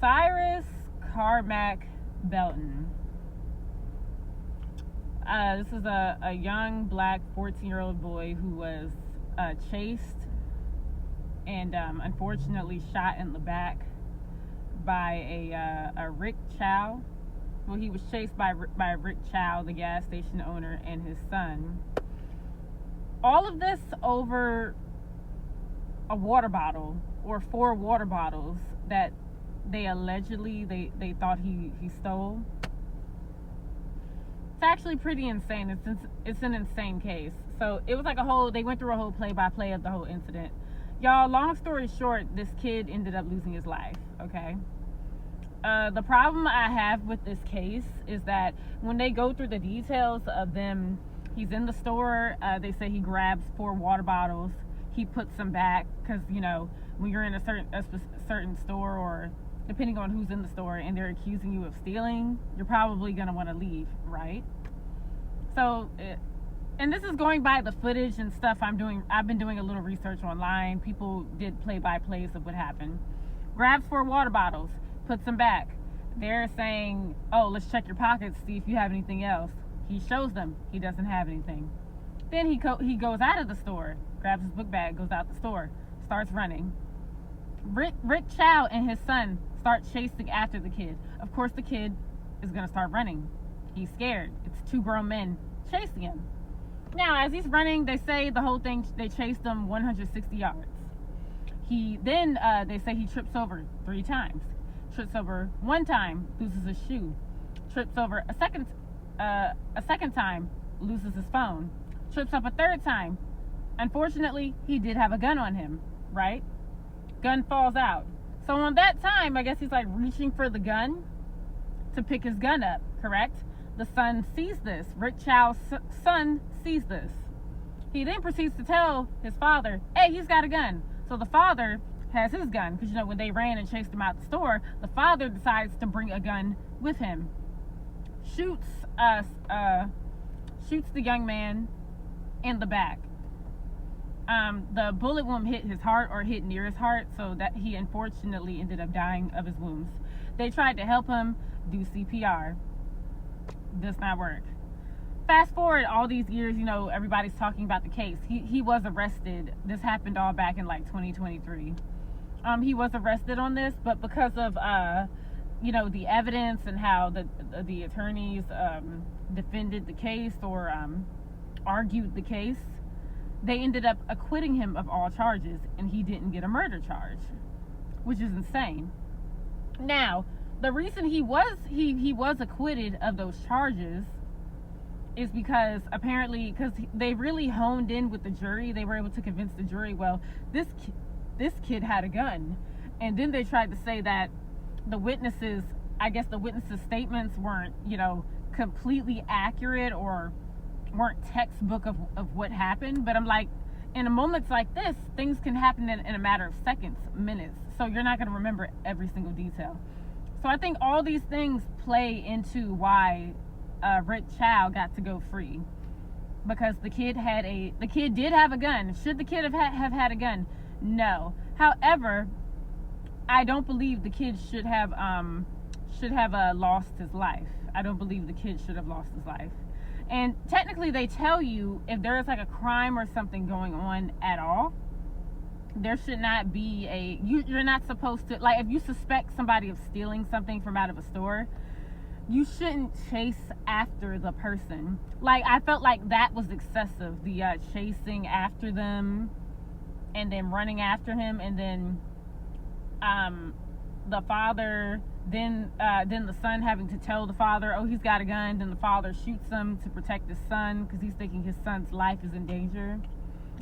Cyrus Carmack-Belton. This is a young black 14-year-old boy who was chased and unfortunately shot in the back by a Rick Chow. Well, he was chased by Rick Chow, the gas station owner, and his son. All of this over a water bottle, or 4 water bottles that they allegedly they thought he stole. It's actually pretty insane. It's an insane case. So it was like they went through a whole play-by-play of the whole incident. Y'all, long story short, this kid ended up losing his life, okay? The problem I have with this case is that when they go through the details of them, he's in the store, they say he grabs 4 water bottles, he puts them back, because, you know, when you're in a certain store, or depending on who's in the store, and they're accusing you of stealing, you're probably going to want to leave, right? So, and this is going by the footage and stuff I've been doing a little research online. People did play-by-plays of what happened. Grabs 4 water bottles, puts them back. They're saying, oh, let's check your pockets, see if you have anything else. He shows them he doesn't have anything. Then he goes out of the store, grabs his book bag, goes out the store, starts running. Rick Chow and his son start chasing after the kid. Of course, the kid is going to start running. He's scared. It's 2 grown men chasing him. Now, as he's running, they say the whole thing, they chased him 160 yards. They say he trips over 3 times. Trips over 1 time, loses his shoe. Trips over a second time, loses his phone. Trips up a 3rd time. Unfortunately, he did have a gun on him, right? Gun falls out. So on that time, I guess he's like reaching for the gun to pick his gun up, correct? The son sees this. Rick Chow's son sees this. He then proceeds to tell his father, hey, he's got a gun. So the father has his gun, because, you know, when they ran and chased him out the store, the father decides to bring a gun with him. Shoots the young man in the back. The bullet won't hit his heart or hit near his heart, so that he unfortunately ended up dying of his wounds. They tried to help him do CPR. Does not work. Fast forward all these years, you know, everybody's talking about the case. He was arrested. This happened all back in like 2023. He was arrested on this, but because of you know, the evidence and how the attorneys defended the case, or argued the case, they ended up acquitting him of all charges, and he didn't get a murder charge, which is insane. Now, the reason he was acquitted of those charges is because they really honed in with the jury. They were able to convince the jury, well, this kid had a gun. And then they tried to say that the witnesses' statements weren't, you know, completely accurate, or weren't textbook of what happened. But I'm like, in moments like this, things can happen in a matter of seconds, minutes. So you're not going to remember every single detail. So I think all these things play into why Rick Chow got to go free, because the kid did have a gun. Should the kid have had a gun? No. However, I don't believe the kid should have lost his life. I don't believe the kid should have lost his life. And technically, they tell you if there is like a crime or something going on at all, there should not be you're not supposed to, like, if you suspect somebody of stealing something from out of a store, you shouldn't chase after the person. Like, I felt like that was excessive, the chasing after them and then running after him, and then the father, then the son having to tell the father, oh, he's got a gun. Then the father shoots him to protect his son because he's thinking his son's life is in danger.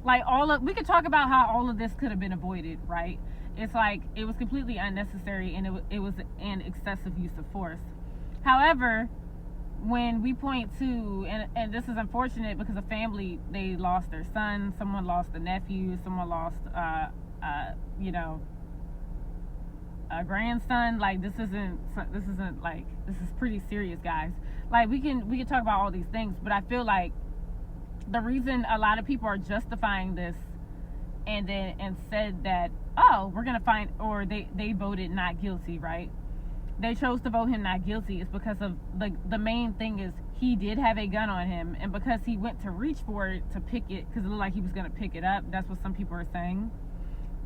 Like, we could talk about how all of this could have been avoided, right? It's like, it was completely unnecessary, and it was an excessive use of force. However, when we point to, and this is unfortunate because the family, they lost their son, someone lost a nephew, someone lost, a grandson. Like, this isn't like, this is pretty serious, guys. Like, we can talk about all these things, but I feel like the reason a lot of people are justifying this and said that, oh, we're gonna find, or they voted not guilty, right? they chose to vote him not guilty is because of the main thing is he did have a gun on him, and because he went to reach for it to pick it, because it looked like he was going to pick it up. That's what some people are saying.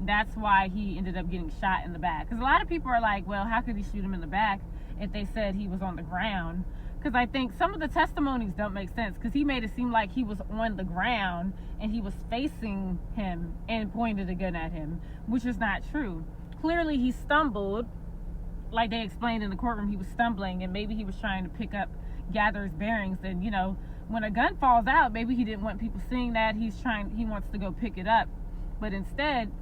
That's why he ended up getting shot in the back. Because a lot of people are like, well, how could he shoot him in the back if they said he was on the ground? Because I think some of the testimonies don't make sense, because he made it seem like he was on the ground and he was facing him and pointed a gun at him, which is not true. Clearly he stumbled, like they explained in the courtroom. He was stumbling, and maybe he was trying to gather his bearings. And you know, when a gun falls out, maybe he didn't want people seeing that. He wants to go pick it up, but instead,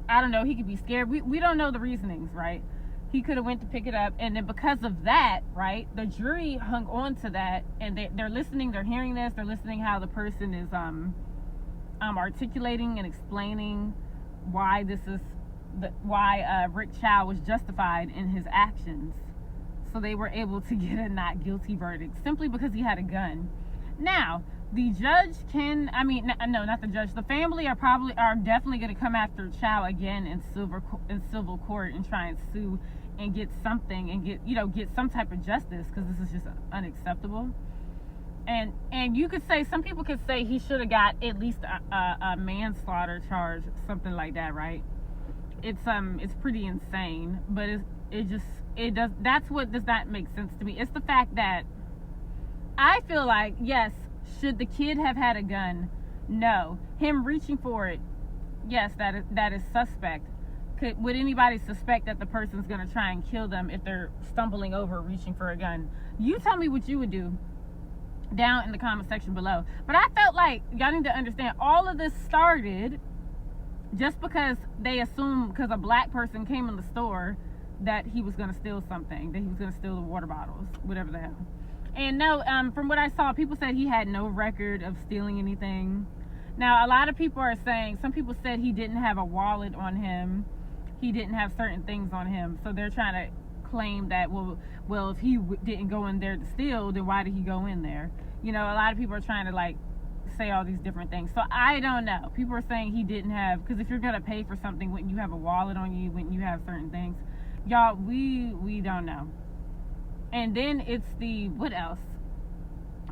I don't know, he could be scared. We don't know the reasonings, right? He could have went to pick it up, and then because of that, right, the jury hung on to that, and they're listening, they're hearing this, they're listening how the person is articulating and explaining why Rick Chow was justified in his actions. So they were able to get a not guilty verdict simply because he had a gun. Now, the judge not the judge. The family are definitely going to come after Chow again in civil court and try and sue and get something and get some type of justice, because this is just unacceptable. And you could say, some people could say he should have got at least a manslaughter charge, something like that, right? It's pretty insane, but that's what does not make sense to me. It's the fact that I feel like, yes, should the kid have had a gun? No. Him reaching for it, yes, that is suspect. Would anybody suspect that the person's going to try and kill them if they're stumbling over reaching for a gun? You tell me what you would do down in the comment section below. But I felt like y'all need to understand, all of this started just because they assumed, because a black person came in the store, that he was going to steal something, that he was going to steal the water bottles, whatever the hell. And no, from what I saw, people said he had no record of stealing anything. Now, a lot of people are saying, some people said he didn't have a wallet on him, he didn't have certain things on him, so they're trying to claim that, well, if he didn't go in there to steal, then why did he go in there? You know, a lot of people are trying to like say all these different things. So I don't know. People are saying he didn't have, because if you're gonna pay for something, wouldn't you have a wallet on you? Wouldn't you have certain things? Y'all, we don't know. And then it's what else?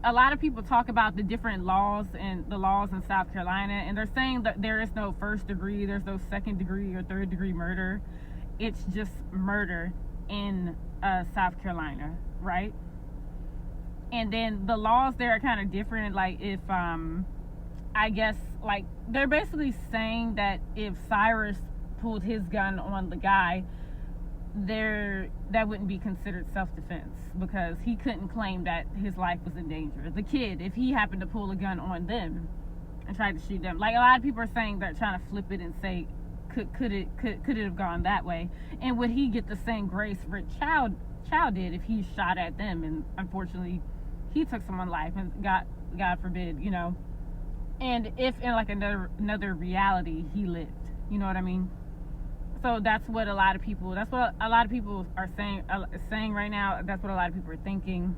A lot of people talk about the different laws and the laws in South Carolina, and they're saying that there is no first degree, there's no second degree or third degree murder. It's just murder in South Carolina, right? And then the laws there are kind of different. Like if I guess, like, they're basically saying that if Cyrus pulled his gun on the guy, that wouldn't be considered self-defense, because he couldn't claim that his life was in danger. The kid, if he happened to pull a gun on them and tried to shoot them, like, a lot of people are saying, they're trying to flip it and say, could it have gone that way, and would he get the same grace Rick Chow did if he shot at them and unfortunately he took someone's life, and God forbid, you know, and if in like another reality he lived, you know what I mean? So that's what a lot of people are saying right now. That's what a lot of people are thinking.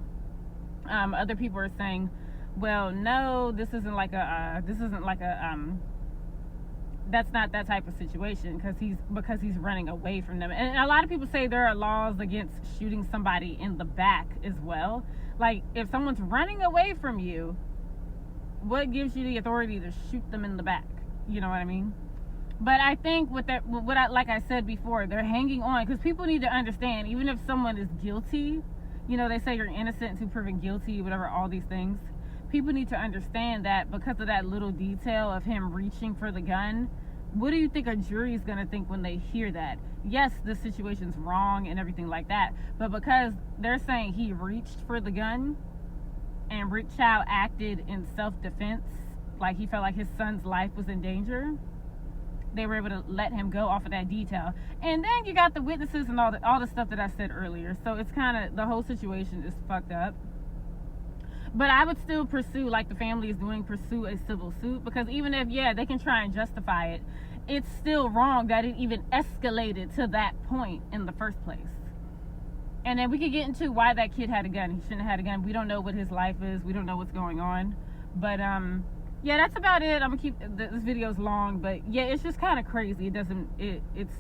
Other people are saying, well, no, this isn't like that's not that type of situation, because he's running away from them. And a lot of people say there are laws against shooting somebody in the back as well. Like, if someone's running away from you, what gives you the authority to shoot them in the back? You know what I mean? But I think like I said before, they're hanging on, because people need to understand, even if someone is guilty, you know, they say you're innocent until proven guilty, whatever, all these things. People need to understand that because of that little detail of him reaching for the gun, what do you think a jury is going to think when they hear that? Yes, this situation's wrong and everything like that, but because they're saying he reached for the gun and Rick Chow acted in self-defense, like he felt like his son's life was in danger, they were able to let him go off of that detail. And then you got the witnesses and all the stuff that I said earlier. So it's kind of, the whole situation is fucked up. But I would still pursue, like the family is doing, pursue a civil suit, because even if, yeah, they can try and justify it, it's still wrong that it even escalated to that point in the first place. And then we could get into why that kid had a gun. He shouldn't have had a gun. We don't know what his life is. We don't know what's going on. But yeah, that's about it. I'm gonna keep this video's long, but yeah, it's just kind of crazy. It's